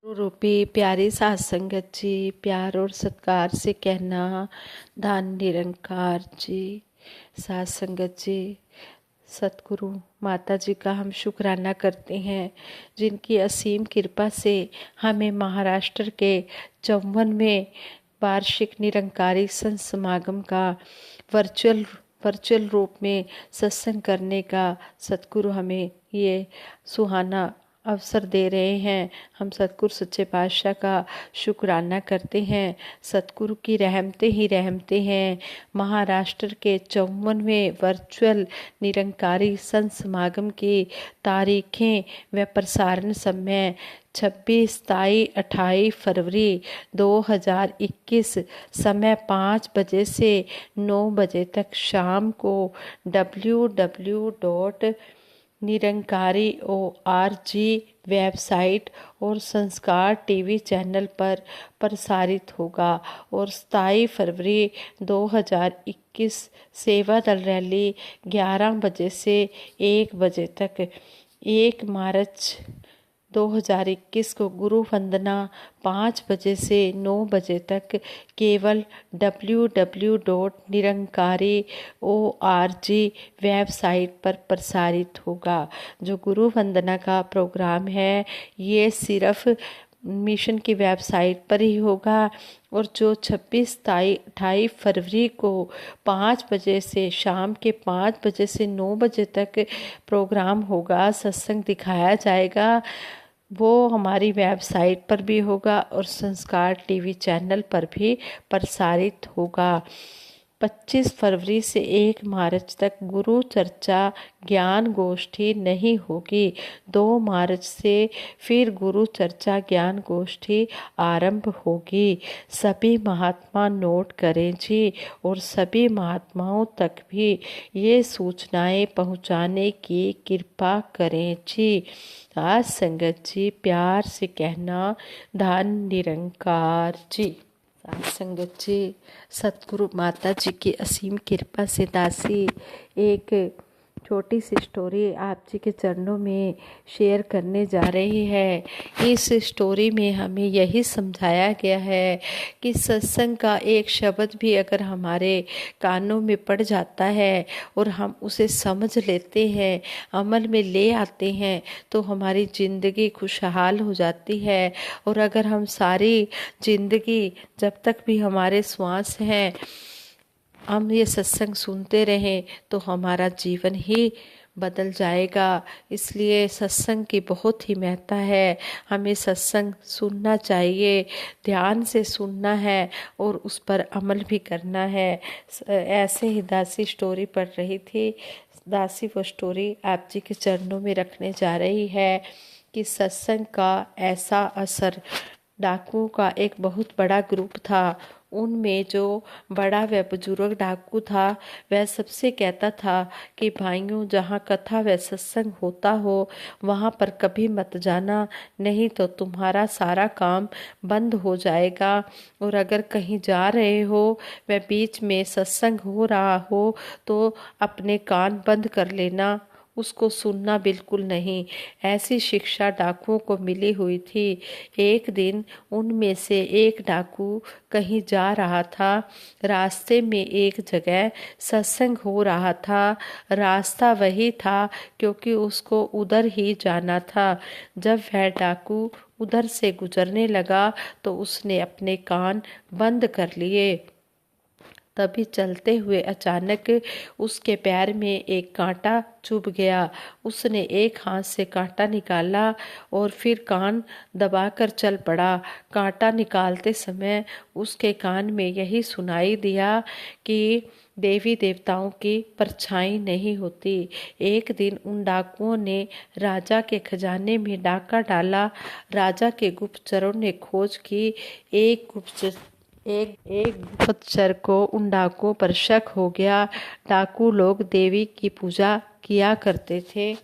रूपी प्यारी साध संगत जी, प्यार और सत्कार से कहना धन निरंकार जी। साध संगत जी, सतगुरु माता जी का हम शुक्राना करते हैं, जिनकी असीम कृपा से हमें महाराष्ट्र के 54वें वार्षिक निरंकारी संत समागम का वर्चुअल रूप में सत्संग करने का सतगुरु हमें ये सुहाना अवसर दे रहे हैं। हम सतगुरु सच्चे पातशाह का शुक्राना करते हैं। सतगुरु की रहमतें ही रहमतें हैं। महाराष्ट्र के 54वें वर्चुअल निरंकारी संत समागम की तारीखें व प्रसारण समय 26, 27, 28 फरवरी 2021 समय 5 बजे से 9 बजे तक शाम को www.nirankaari.org वेबसाइट और संस्कार टीवी चैनल पर प्रसारित होगा। और 27 फरवरी 2021 सेवा दल रैली 11 बजे से 1 बजे तक। 1 मार्च 2021 को गुरु वंदना 5 बजे से 9 बजे तक केवल www.nirankaari.org वेबसाइट पर प्रसारित होगा। जो गुरु वंदना का प्रोग्राम है ये सिर्फ मिशन की वेबसाइट पर ही होगा। और जो 26, 28 फरवरी को 5 बजे से शाम के 5 बजे से 9 बजे तक प्रोग्राम होगा, सत्संग दिखाया जाएगा, वो हमारी वेबसाइट पर भी होगा और संस्कार टीवी चैनल पर भी प्रसारित होगा। 25 फरवरी से 1 मार्च तक गुरु चर्चा ज्ञान गोष्ठी नहीं होगी। 2 मार्च से फिर गुरु चर्चा ज्ञान गोष्ठी आरंभ होगी। सभी महात्मा नोट करें जी, और सभी महात्माओं तक भी ये सूचनाएं पहुंचाने की कृपा करें जी। आज संगत जी, प्यार से कहना धन निरंकार जी। साध संगत जी, सतगुरु माता जी की असीम कृपा से दासी एक छोटी सी स्टोरी आप जी के चरणों में शेयर करने जा रही है। इस स्टोरी में हमें यही समझाया गया है कि सत्संग का एक शब्द भी अगर हमारे कानों में पड़ जाता है और हम उसे समझ लेते हैं, अमल में ले आते हैं, तो हमारी ज़िंदगी खुशहाल हो जाती है। और अगर हम सारी ज़िंदगी, जब तक भी हमारे श्वास हैं, हम ये सत्संग सुनते रहें तो हमारा जीवन ही बदल जाएगा। इसलिए सत्संग की बहुत ही महत्ता है। हमें सत्संग सुनना चाहिए, ध्यान से सुनना है और उस पर अमल भी करना है। ऐसे ही दासी स्टोरी पढ़ रही थी। दासी वो स्टोरी आप जी के चरणों में रखने जा रही है कि सत्संग का ऐसा असर। डाकुओं का एक बहुत बड़ा ग्रुप था। उनमें जो बड़ा व बुजुर्ग डाकू था, वह सबसे कहता था कि भाइयों, जहाँ कथा व सत्संग होता हो वहाँ पर कभी मत जाना, नहीं तो तुम्हारा सारा काम बंद हो जाएगा। और अगर कहीं जा रहे हो व बीच में सत्संग हो रहा हो तो अपने कान बंद कर लेना, उसको सुनना बिल्कुल नहीं। ऐसी शिक्षा डाकुओं को मिली हुई थी। एक दिन उनमें से एक डाकू कहीं जा रहा था। रास्ते में एक जगह सत्संग हो रहा था। रास्ता वही था क्योंकि उसको उधर ही जाना था। जब वह डाकू उधर से गुजरने लगा तो उसने अपने कान बंद कर लिए। तभी चलते हुए अचानक उसके पैर में एक कांटा चुभ गया। उसने एक हाथ से कांटा निकाला और फिर कान दबाकर चल पड़ा। कांटा निकालते समय उसके कान में यही सुनाई दिया कि देवी देवताओं की परछाई नहीं होती। एक दिन उन डाकुओं ने राजा के खजाने में डाका डाला। राजा के गुप्तचरों ने खोज की। एक गुप्तचर को उन डाकुओं पर शक हो गया। डाकू लोग देवी की पूजा किया करते थे।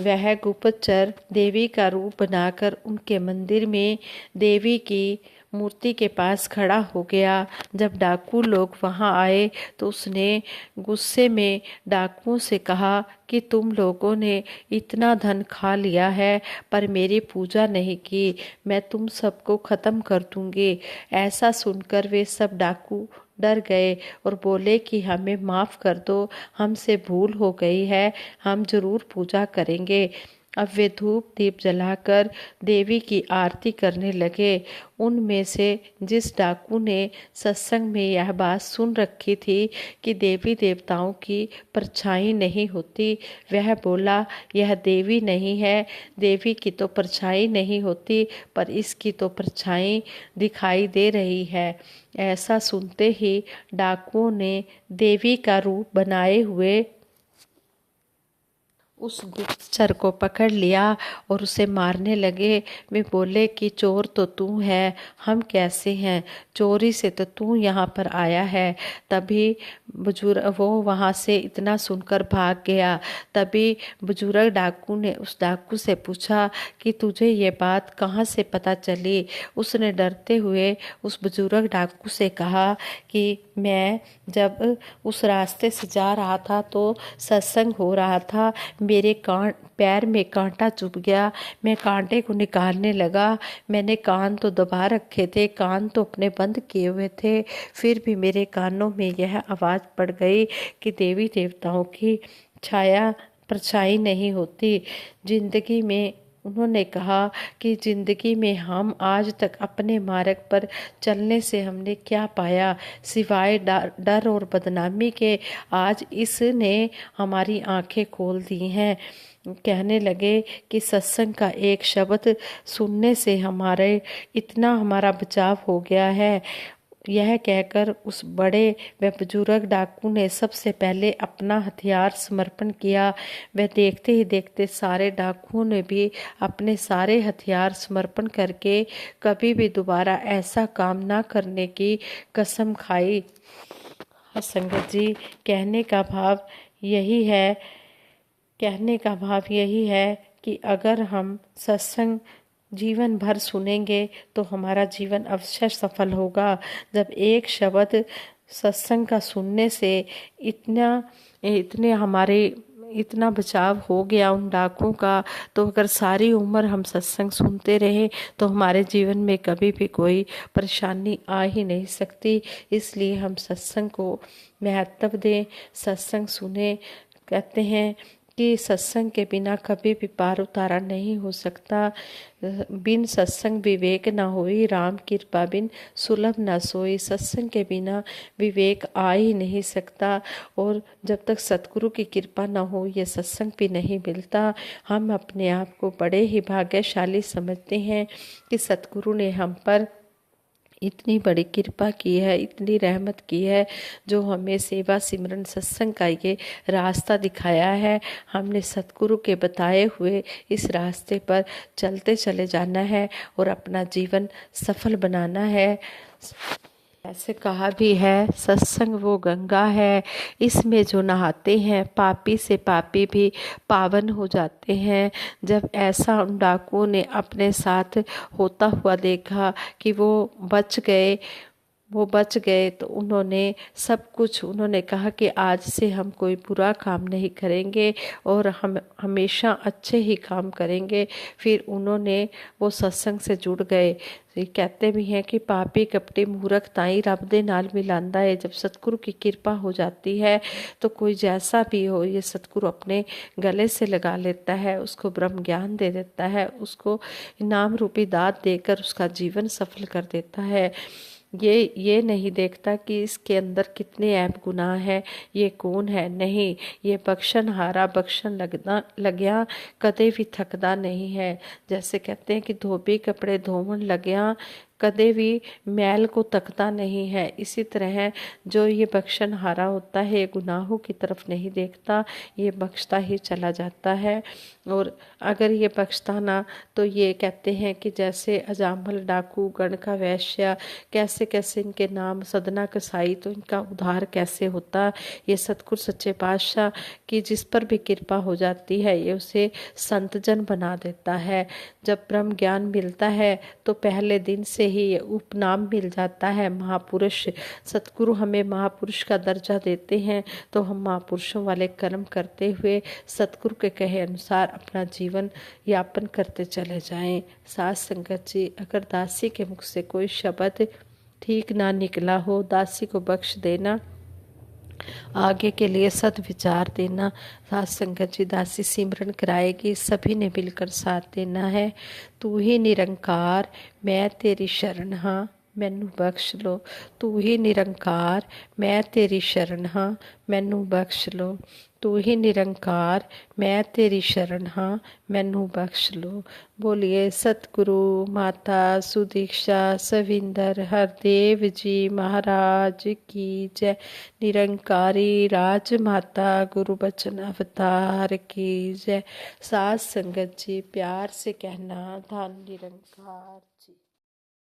वह गुप्तचर देवी का रूप बनाकर उनके मंदिर में देवी की मूर्ति के पास खड़ा हो गया। जब डाकू लोग वहां आए तो उसने गुस्से में डाकुओं से कहा कि तुम लोगों ने इतना धन खा लिया है पर मेरी पूजा नहीं की, मैं तुम सबको खत्म कर दूंगी। ऐसा सुनकर वे सब डाकू डर गए और बोले कि हमें माफ़ कर दो, हमसे भूल हो गई है, हम जरूर पूजा करेंगे। अब वे धूप दीप जलाकर देवी की आरती करने लगे। उनमें से जिस डाकू ने सत्संग में यह बात सुन रखी थी कि देवी देवताओं की परछाई नहीं होती, वह बोला, यह देवी नहीं है, देवी की तो परछाई नहीं होती पर इसकी तो परछाई दिखाई दे रही है। ऐसा सुनते ही डाकुओं ने देवी का रूप बनाए हुए उस गुप्तचर को पकड़ लिया और उसे मारने लगे। वे बोले कि चोर तो तू है, हम कैसे हैं, चोरी से तो तू यहाँ पर आया है। तभी बुजुर्ग वो वहाँ से इतना सुनकर भाग गया। तभी बुजुर्ग डाकू ने उस डाकू से पूछा कि तुझे ये बात कहाँ से पता चली। उसने डरते हुए उस बुजुर्ग डाकू से कहा कि मैं जब उस रास्ते से जा रहा था तो सत्संग हो रहा था, मेरे पैर में कांटा चुभ गया, मैं कांटे को निकालने लगा, मैंने कान तो दबा रखे थे, कान तो अपने बंद किए हुए थे, फिर भी मेरे कानों में यह आवाज़ पड़ गई कि देवी देवताओं की छाया परछाई नहीं होती। जिंदगी में उन्होंने कहा कि जिंदगी में हम आज तक अपने मार्ग पर चलने से हमने क्या पाया सिवाय डर और बदनामी के। आज इसने हमारी आंखें खोल दी हैं। कहने लगे कि सत्संग का एक शब्द सुनने से हमारा बचाव हो गया है। यह कहकर उस बड़े व बुजुर्ग डाकू ने सबसे पहले अपना हथियार समर्पण किया। वह देखते ही देखते सारे डाकुओं ने भी अपने सारे हथियार समर्पण करके कभी भी दोबारा ऐसा काम ना करने की कसम खाई। संगत जी, कहने का भाव यही है कि अगर हम सत्संग जीवन भर सुनेंगे तो हमारा जीवन अवश्य सफल होगा। जब एक शब्द सत्संग का सुनने से इतना बचाव हो गया उन डाकुओं का, तो अगर सारी उम्र हम सत्संग सुनते रहे तो हमारे जीवन में कभी भी कोई परेशानी आ ही नहीं सकती। इसलिए हम सत्संग को महत्व दें, सत्संग सुने। कहते हैं कि सत्संग के बिना कभी भी पार उतारा नहीं हो सकता। बिन सत्संग विवेक न होई, राम कृपा बिन सुलभ न सोई। सत्संग के बिना विवेक आ ही नहीं सकता और जब तक सतगुरु की कृपा न हो ये सत्संग भी नहीं मिलता। हम अपने आप को बड़े ही भाग्यशाली समझते हैं कि सतगुरु ने हम पर इतनी बड़ी कृपा की है, इतनी रहमत की है, जो हमें सेवा सिमरन सत्संग का ये रास्ता दिखाया है। हमने सतगुरु के बताए हुए इस रास्ते पर चलते चले जाना है और अपना जीवन सफल बनाना है। ऐसे कहा भी है, सत्संग वो गंगा है, इसमें जो नहाते हैं पापी से पापी भी पावन हो जाते हैं। जब ऐसा उन डाकुओं ने अपने साथ होता हुआ देखा कि वो बच गए तो उन्होंने कहा कि आज से हम कोई बुरा काम नहीं करेंगे और हम हमेशा अच्छे ही काम करेंगे। फिर उन्होंने वो सत्संग से जुड़ गए। ये कहते भी हैं कि पापी कपटी मूर्ख ताई रब दे नाल मिलांदा है। जब सतगुरु की कृपा हो जाती है तो कोई जैसा भी हो ये सतगुरु अपने गले से लगा लेता है, उसको ब्रह्म ज्ञान दे देता है, उसको इनाम रूपी दात देकर उसका जीवन सफल कर देता है। ये नहीं देखता कि इसके अंदर कितने ऐब गुनाह है, ये कौन है। नहीं, ये बख्शन हारा बख्शन लग्या कदे भी थकदा नहीं है। जैसे कहते हैं कि धोबी कपड़े धोवन लग्या कदे भी मैल को तकता नहीं है। इसी तरह जो ये बख्शन हारा होता है, ये गुनाहों की तरफ नहीं देखता, ये बख्शता ही चला जाता है। और अगर ये बख्शता ना तो ये कहते हैं कि जैसे अजामल डाकू गणका वैश्य कैसे कैसे इनके नाम सदना कसाई, तो इनका उद्धार कैसे होता। ये सतगुरु सच्चे पातशाह की जिस पर भी कृपा हो जाती है ये उसे संतजन बना देता है। जब ब्रह्म ज्ञान मिलता है तो पहले दिन से ही ये उपनाम मिल जाता है महापुरुष। सतगुरु हमें महापुरुष का दर्जा देते हैं, तो हम महापुरुषों वाले कर्म करते हुए सतगुरु के कहे अनुसार अपना जीवन यापन करते चले जाएं। साथ संगत जी, अगर दासी के मुख से कोई शब्द ठीक ना निकला हो, दासी को बख्श देना, आगे के लिए सद्विचार देना। साथ संगत जी, दासी सिमरन कराएगी, सभी ने मिलकर साथ देना है। तू ही निरंकार मैं तेरी शरण हाँ, मैनू बख्श लो। तू ही निरंकार मैं तेरी शरण हाँ, मैनू बख्श लो। तू ही निरंकार मैं तेरी शरण हाँ, मैनू बख्श लो। बोलिए सतगुरु माता सुदीक्षा सविंदर हरदेव जी महाराज की जय। निरंकारी राजमाता गुरु बचन अवतार की जय। साथ संगत जी, प्यार से कहना धन निरंकार जी।